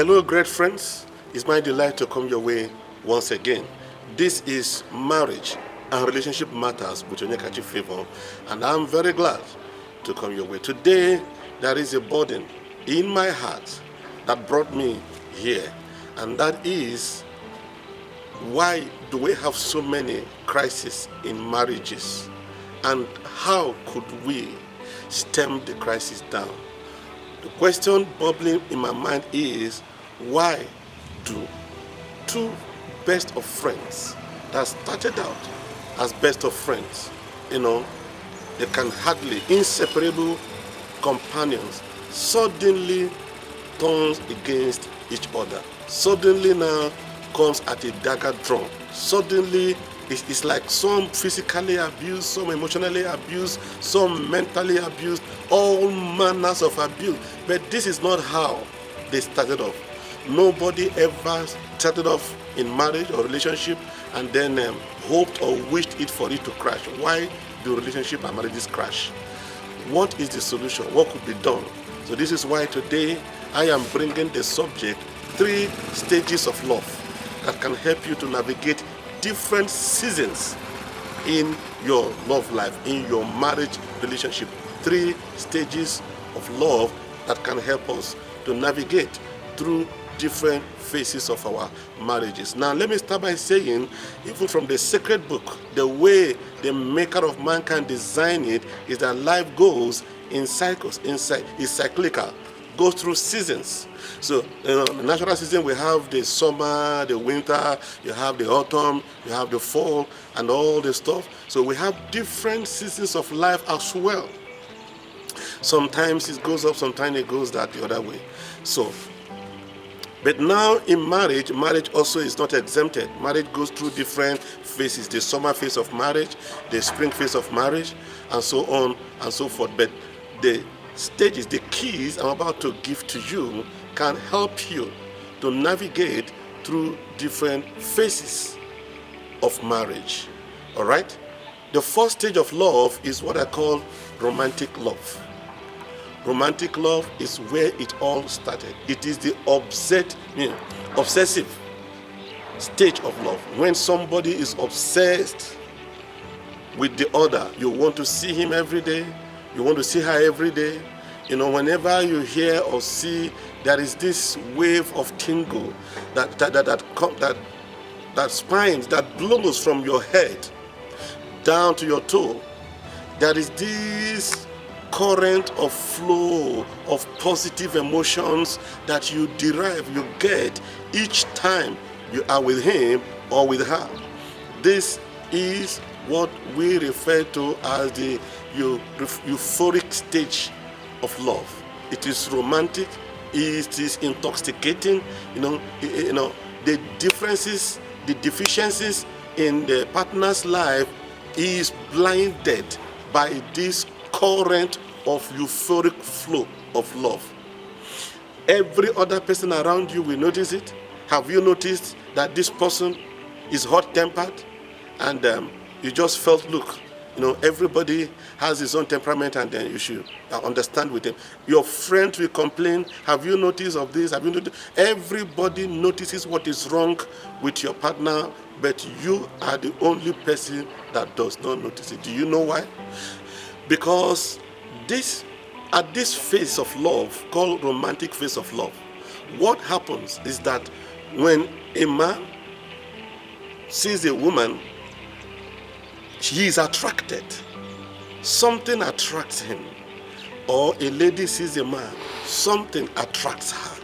Hello, great friends. It's my delight to come your way once again. This is Marriage and Relationship Matters with Onyekachi Favour, and I'm very glad to come your way. Today, there is a burden in my heart that brought me here, and that is, why do we have so many crises in marriages, and how could we stem the crisis down? The question bubbling in my mind is, why do two best of friends that started out as best of friends, they can hardly, inseparable companions, suddenly turns against each other, suddenly now comes at a dagger drawn, suddenly it's like some physically abused, some emotionally abused, some mentally abused, all manners of abuse. But this is not how they started off. Nobody ever started off in marriage or relationship and then hoped or wished it for it to crash. Why do relationship and marriages crash? What is the solution? What could be done? So this is why today I am bringing the subject, 3 stages of love that can help you to navigate different seasons in your love life, in your marriage relationship. 3 stages of love that can help us to navigate through different phases of our marriages. Now, let me start by saying, even from the sacred book, the way the maker of mankind designed it is that life goes in cycles, is cyclical, goes through seasons. So, the natural season, we have the summer, the winter, you have the autumn, you have the fall, and all the stuff. So we have different seasons of life as well. Sometimes it goes up, sometimes it goes that the other way. So, but now in marriage also is not exempted. Marriage goes through different phases. The summer phase of marriage, the spring phase of marriage, and so on and so forth. But the stages, the keys I'm about to give to you can help you to navigate through different phases of marriage. All right? The first stage of love is what I call romantic love. Romantic love is where it all started. It is the obsessive stage of love. When somebody is obsessed with the other, you want to see him every day, you want to see her every day. Whenever you hear or see, there is this wave of tingle that spines, that blows from your head down to your toe. There is this current of flow of positive emotions that you derive, you get each time you are with him or with her. This is what we refer to as the euphoric stage of love. It is romantic, it is intoxicating. The differences, the deficiencies in the partner's life is blinded by this current of euphoric flow of love. Every other person around you will notice it. Have you noticed that this person is hot-tempered and you just felt, look, everybody has his own temperament, and then you should understand with him. Your friend will complain, have you noticed of this? Have you noticed? Everybody notices what is wrong with your partner, but you are the only person that does not notice it. Do you know why? Because at this phase of love, called romantic phase of love, what happens is that when a man sees a woman, he is attracted. Something attracts him. Or a lady sees a man, something attracts her.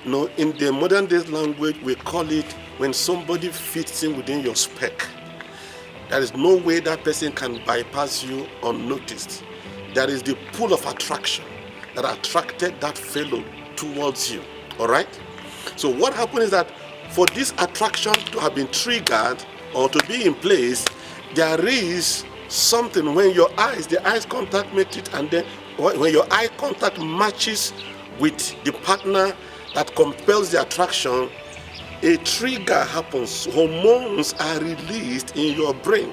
In the modern day language, we call it when somebody fits in within your spec. There is no way that person can bypass you unnoticed. There is the pull of attraction that attracted that fellow towards you. All right? So what happened is that for this attraction to have been triggered or to be in place, there is something when the eyes contact makes it, and then when your eye contact matches with the partner that compels the attraction, a trigger happens. Hormones are released in your brain.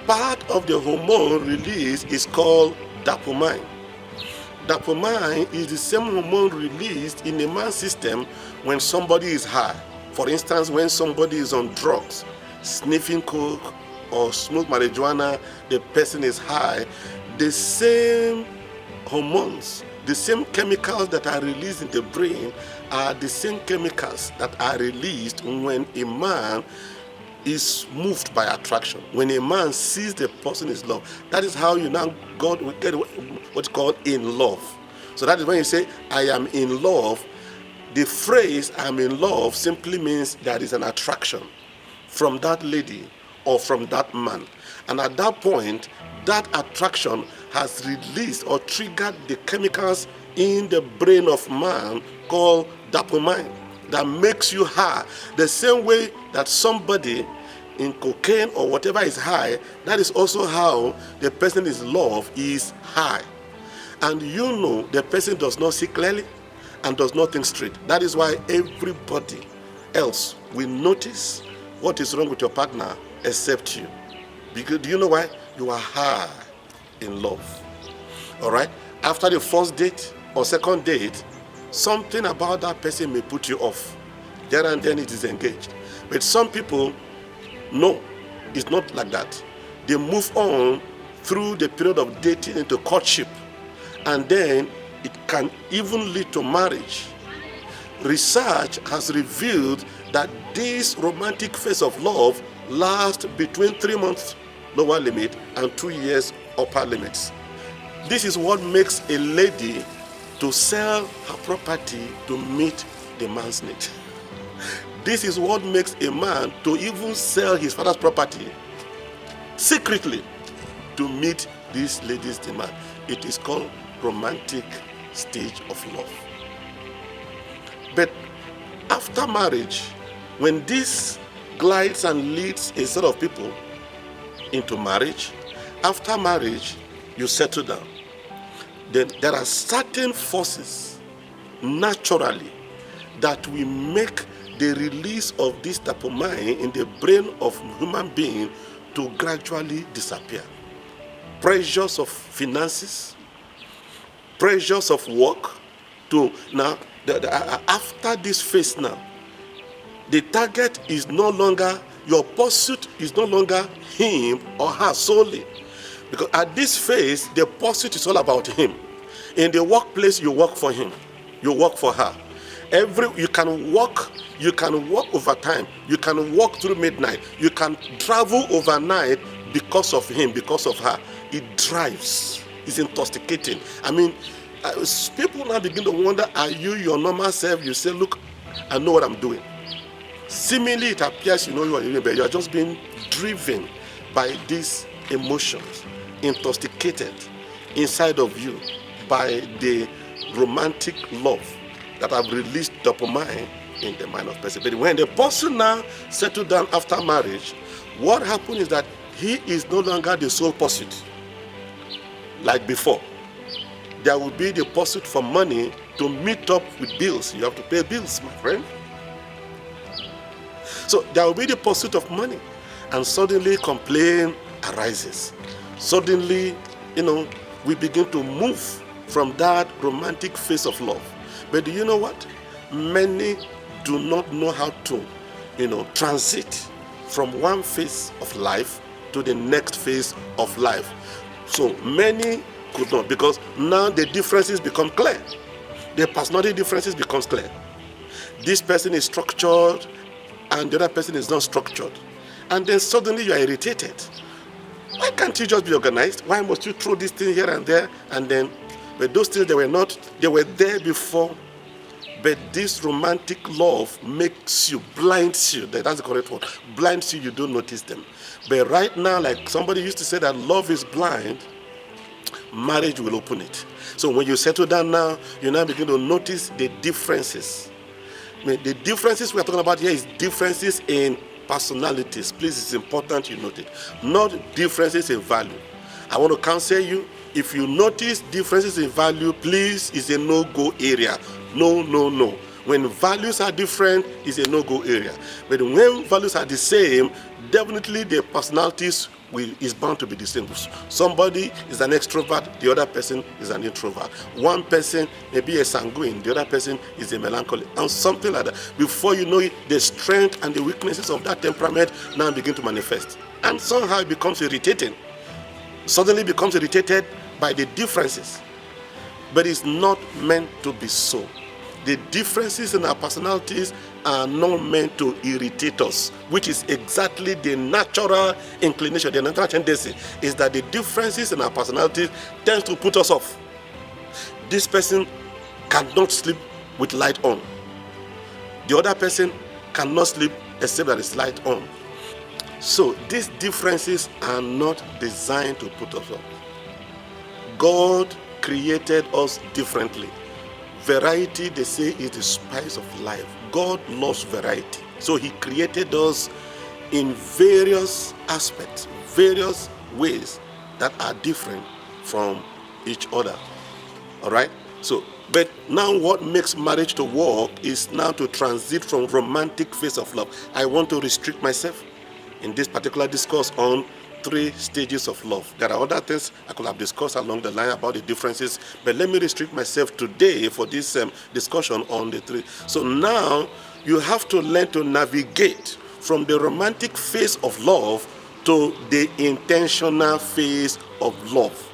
Part of the hormone release is called dopamine. Dopamine is the same hormone released in a man's system when somebody is high. For instance, when somebody is on drugs, sniffing coke or smoke marijuana, the person is high. The same hormones, the same chemicals that are released in the brain are the same chemicals that are released when a man is moved by attraction. When a man sees the person is loved, that is how you now get what's called in love. So that is when you say, I am in love. The phrase I'm in love simply means there is an attraction from that lady or from that man. And at that point, that attraction has released or triggered the chemicals in the brain of man called dopamine that makes you high. The same way that somebody in cocaine or whatever is high, that is also how the person is loved is high. And you know the person does not see clearly and does not think straight. That is why everybody else will notice what is wrong with your partner except you. Because do you know why? You are high in love. All right? After the first date or second date, something about that person may put you off. There and then it is engaged. But some people, no, it's not like that. They move on through the period of dating into courtship, and then it can even lead to marriage. Research has revealed that this romantic phase of love lasts between 3 months lower limit and 2 years upper limits. This is what makes a lady to sell her property to meet the man's need. This is what makes a man to even sell his father's property secretly to meet this lady's demand. It is called romantic stage of love. But after marriage, when this glides and leads a set of people into marriage, after marriage, you settle down. Then there are certain forces naturally that will make the release of this dopamine in the brain of human being to gradually disappear. Pressures of finances, pressures of work. To now, after this phase now, the target is no longer, your pursuit is no longer him or her solely. Because at this phase, the pursuit is all about him. In the workplace, you work for him, you work for her. You can walk overtime, you can walk through midnight, you can travel overnight because of him, because of her. It drives, it's intoxicating. I mean, people now begin to wonder, are you your normal self? You say, look, I know what I'm doing. Seemingly it appears you know what you're doing, but you are just being driven by these emotions, intoxicated inside of you by the romantic love that have released dopamine in the mind of the person. But when the person now settles down after marriage, what happens is that he is no longer the sole pursuit like before. There will be the pursuit for money to meet up with bills. You have to pay bills, my friend. So there will be the pursuit of money, and suddenly complaint arises. Suddenly, we begin to move from that romantic phase of love. But do you know what? Many do not know how to, transit from one phase of life to the next phase of life. So many could not, because now the differences become clear. The personality differences becomes clear. This person is structured and the other person is not structured. And then suddenly you are irritated. Why can't you just be organized? Why must you throw this thing here and there? And then, but those things, they were there before. But this romantic love makes you, blinds you. That's the correct word. Blinds you, you don't notice them. But right now, like somebody used to say that love is blind, marriage will open it. So when you settle down now, you now begin to notice the differences. I mean, the differences we are talking about here is differences in personalities. Please, it's important you note it. Not differences in value. I want to counsel you, if you notice differences in value, please, it's a no-go area. No. When values are different, it's a no-go area. But when values are the same, definitely the personalities is bound to be distinguished. Somebody is an extrovert, the other person is an introvert. One person may be a sanguine, the other person is a melancholy, and something like that. Before you know it, the strength and the weaknesses of that temperament now begin to manifest. And somehow it becomes irritating. Suddenly becomes irritated by the differences. But it's not meant to be so. The differences in our personalities are not meant to irritate us, which is exactly the natural inclination, the natural tendency, is that the differences in our personalities tends to put us off. This person cannot sleep with light on. The other person cannot sleep except that it's light on. So these differences are not designed to put us off. God created us differently. Variety, they say, is the spice of life. God loves variety. So he created us in various aspects, various ways that are different from each other. All right? So, but now what makes marriage to work is now to transit from romantic phase of love. I want to restrict myself in this particular discourse on 3 stages of love. There are other things I could have discussed along the line about the differences, but let me restrict myself today for this discussion on the 3. So now you have to learn to navigate from the romantic phase of love to the intentional phase of love.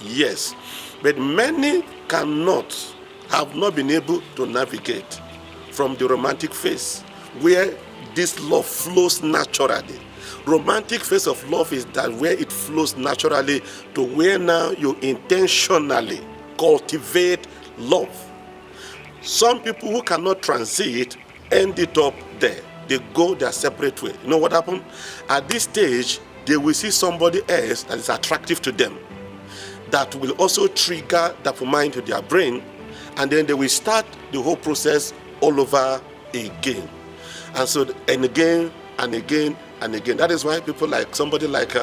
Yes, but many have not been able to navigate from the romantic phase where this love flows naturally. Romantic phase of love is that where it flows naturally to where now you intentionally cultivate love. Some people who cannot transit end it up there. They go their separate way. You know what happened? At this stage, they will see somebody else that is attractive to them, that will also trigger dopamine into their brain, and then they will start the whole process all over again. And so, and again, and again, and again. That is why people like somebody like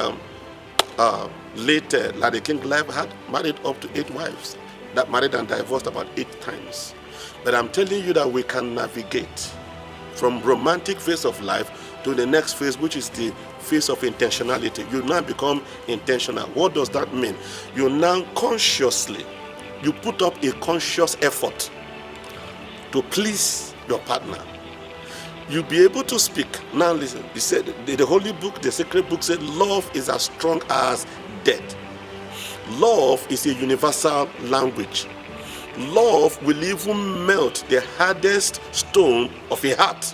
late Larry King Live had married up to 8 wives, that married and divorced about 8 times. But I'm telling you that we can navigate from romantic phase of life to the next phase, which is the phase of intentionality. You now become intentional. What does that mean? You now consciously, you put up a conscious effort to please your partner. You'll be able to speak. Now listen, he said, the Holy Book, the Sacred Book said, love is as strong as death. Love is a universal language. Love will even melt the hardest stone of a heart.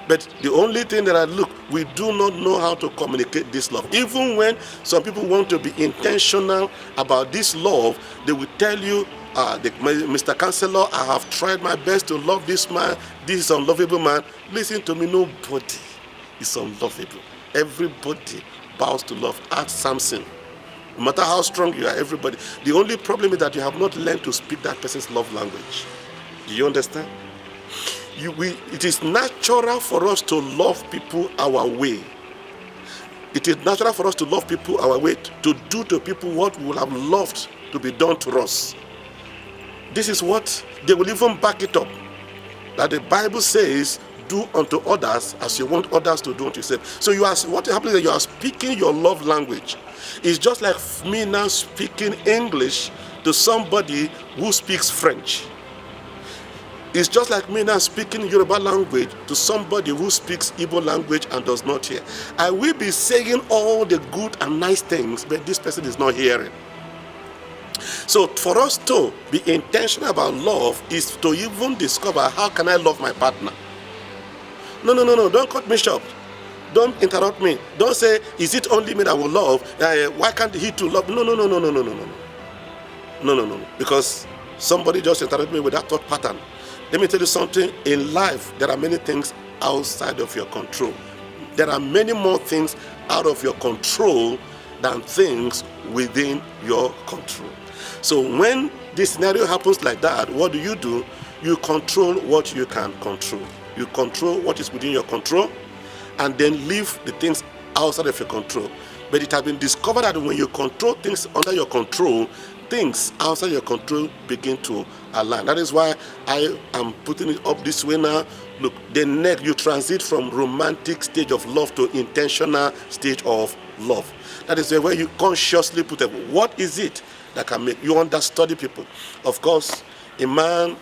But the only thing that we do not know how to communicate this love. Even when some people want to be intentional about this love, they will tell you, Mr. Counselor, I have tried my best to love this man, this unlovable man. Listen to me, nobody is unlovable. Everybody bows to love. Ask Samson. No matter how strong you are, everybody. The only problem is that you have not learned to speak that person's love language. Do you understand? It is natural for us to love people our way. It is natural for us to love people our way, to do to people what we would have loved to be done to us. This is what they will even back it up. That the Bible says, do unto others as you want others to do unto yourself. So what happens is that you are speaking your love language. It's just like me now speaking English to somebody who speaks French. It's just like me now speaking Yoruba language to somebody who speaks Igbo language and does not hear. I will be saying all the good and nice things, but this person is not hearing. So for us to be intentional about love is to even discover, how can I love my partner? No, don't cut me short. Don't interrupt me. Don't say, is it only me that will love? Why can't he too love? No. Because somebody just interrupted me with that thought pattern. Let me tell you something. In life, there are many things outside of your control. There are many more things out of your control than things within your control. So when this scenario happens like that, what do? You control what you can control. You control what is within your control, and then leave the things outside of your control. But it has been discovered that when you control things under your control, things outside your control begin to align. That is why I am putting it up this way now. Look, you transit from romantic stage of love to intentional stage of love. That is where you consciously put them. What is it that can make you understudy people? Of course, a man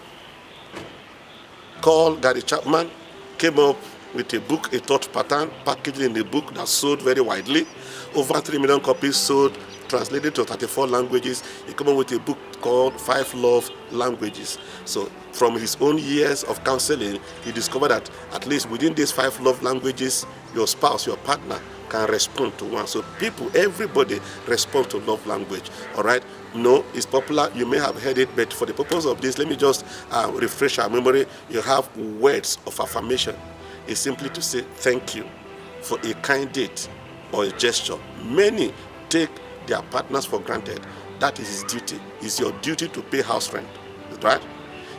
called Gary Chapman came up with a book, a thought pattern, packaged in a book that sold very widely. Over 3 million copies sold, translated to 34 languages. He came up with a book called 5 Love Languages. So from his own years of counseling, he discovered that at least within these 5 love languages, your spouse, your partner, can respond to one. So people, everybody responds to love language. All right? No, it's popular. You may have heard it, but for the purpose of this, let me just refresh our memory. You have words of affirmation. It's simply to say thank you for a kind deed or a gesture. Many take their partners for granted. That is his duty. It's your duty to pay house rent, right?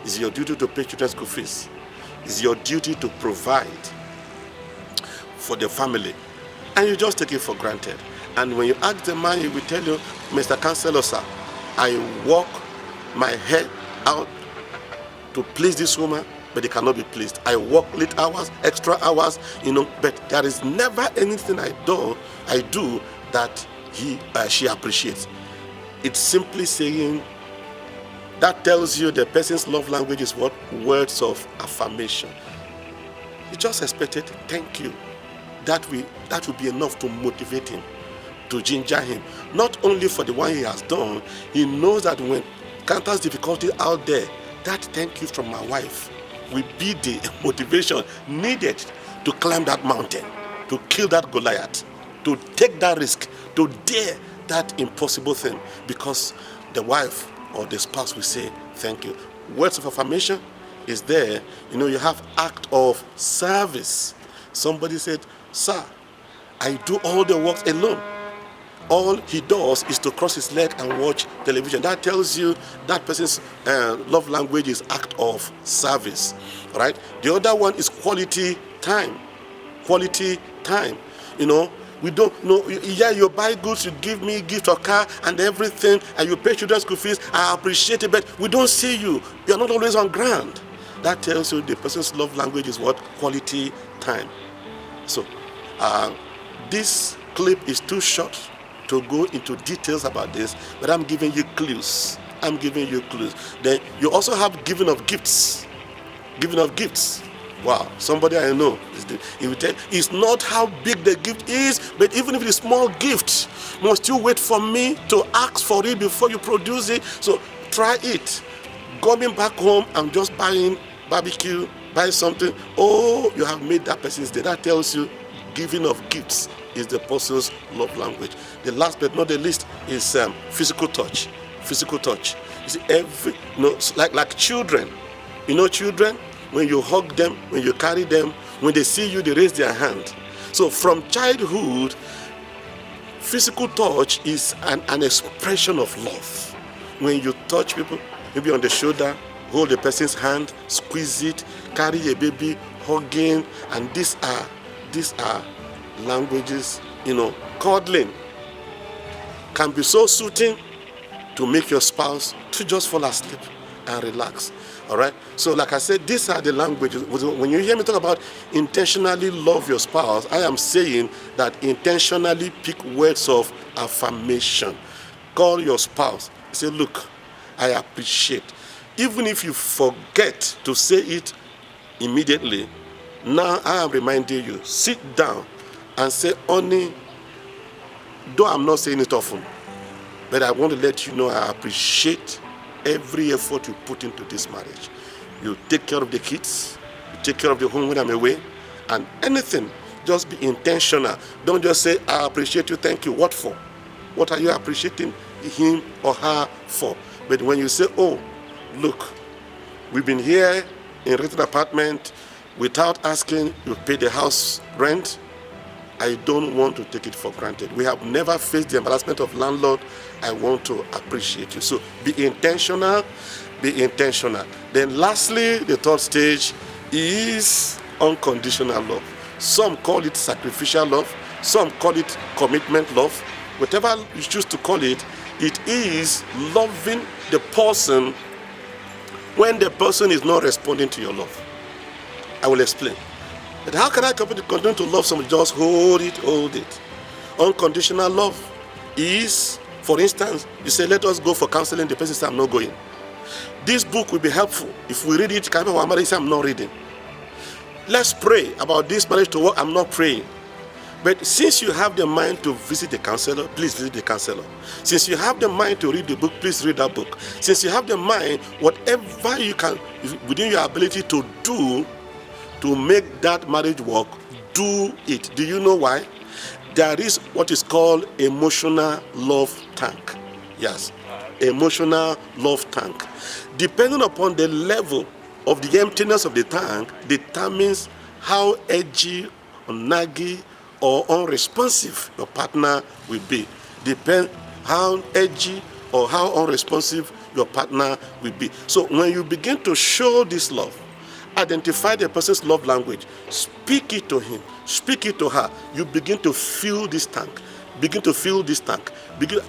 It's your duty to pay children's school fees. It's your duty to provide for the family. And you just take it for granted. And when you ask the man, he will tell you, Mr. Counselor, sir, I work my head out to please this woman, but it cannot be pleased. I work late hours, extra hours, but there is never anything I do that she appreciates. It's simply saying, that tells you the person's love language is what? Words of affirmation. You just expected thank you. That will be enough to motivate him, to ginger him. Not only for the one he has done, he knows that when encounters difficulty out there, that thank you from my wife will be the motivation needed to climb that mountain, to kill that Goliath, to take that risk, to dare that impossible thing, because the wife or the spouse will say thank you. Words of affirmation is there. You have act of service. Somebody said, sir, I do all the work alone. All he does is to cross his leg and watch television. That tells you that person's love language is act of service. All right. The other one is quality time. Quality time. We don't know. Yeah, you buy goods, you give me gift or car and everything, and you pay children's school fees. I appreciate it, but we don't see you. You're not always on ground. That tells you the person's love language is what? Quality time. So, this clip is too short to go into details about this, but I'm giving you clues. Then you also have giving of gifts. Giving of gifts. Wow, somebody I know, he will tell, it's not how big the gift is, but even if it's a small gift, must you wait for me to ask for it before you produce it? So try it. Coming back home and just buying barbecue, buy something, you have made that person's day. That tells you giving of gifts is the person's love language. The last but not the least is physical touch. Physical touch. You see, like children. Children, when you hug them, when you carry them, when they see you, they raise their hand. So from childhood, physical touch is an expression of love. When you touch people, maybe on the shoulder, hold the person's hand, squeeze it, carry a baby, hugging, and these are languages. Cuddling can be so soothing to make your spouse to just fall asleep and relax. All right. So like I said, these are the languages. When you hear me talk about intentionally love your spouse, I am saying that intentionally pick words of affirmation. Call your spouse. Say, look, I appreciate. Even if you forget to say it immediately, now I am reminding you, sit down and say, honey, though I'm not saying it often, but I want to let you know I appreciate every effort you put into this marriage. You take care of the kids, you take care of the home when I'm away, and anything, just be intentional. Don't just say, I appreciate you, thank you. What for? What are you appreciating him or her for? But when you say, look, we've been here in a rented apartment without asking, you pay the house rent. I don't want to take it for granted. We have never faced the embarrassment of landlord. I want to appreciate you. So be intentional, be intentional. Then lastly, the third stage is unconditional love. Some call it sacrificial love. Some call it commitment love. Whatever you choose to call it, it is loving the person when the person is not responding to your love. I will explain. But how can I continue to love somebody? Just hold it. Unconditional love is, for instance, you say, let us go for counseling, the person says, I'm not going. This book will be helpful. If we read it, can our marriage say, I'm not reading. Let's pray about this marriage to work, I'm not praying. But since you have the mind to visit the counselor, please visit the counselor. Since you have the mind to read the book, please read that book. Since you have the mind, whatever you can, within your ability to do to make that marriage work, do it. Do you know why? There is what is called emotional love tank. Yes, emotional love tank. Depending upon the level of the emptiness of the tank, determines how edgy or naggy or unresponsive your partner will be. Depend how edgy or how unresponsive your partner will be. So when you begin to show this love, identify the person's love language, speak it to him, speak it to her, you begin to fill this tank. Begin to fill this tank.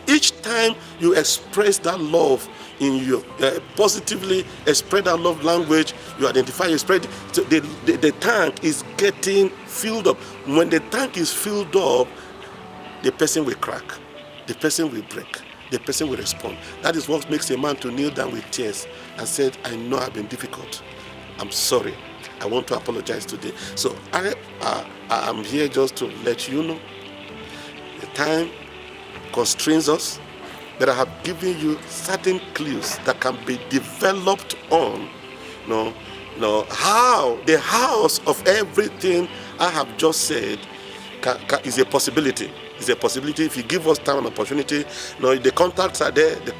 Each time you express that love in your positively express that love language, you identify, you spread. So the tank is getting filled up. When the tank is filled up, the person will crack, the person will break, the person will respond. That is what makes a man to kneel down with tears and said, I know I've been difficult. I'm sorry. I want to apologize today. So I am here just to let you know the time constrains us, but I have given you certain clues that can be developed on, how the house of everything I have just said is a possibility. It's a possibility if you give us time and opportunity. The contacts are there, the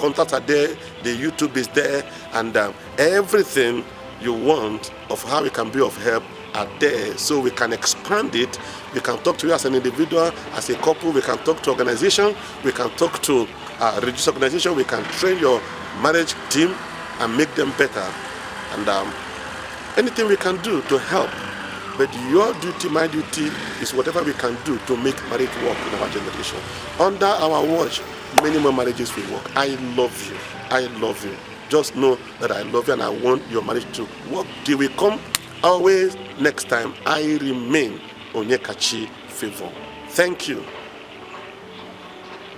YouTube is there, and everything you want of how it can be of help are there, so we can expand it. We can talk to you as an individual, as a couple. We can talk to organization. We can talk to religious organization. We can train your marriage team and make them better. And anything we can do to help. But your duty, my duty, is whatever we can do to make marriage work in our generation. Under our watch, many more marriages will work. I love you. I love you. Just know that I love you and I want your marriage to work. Till we come our way next time, I remain Onyekachi Favour. Thank you.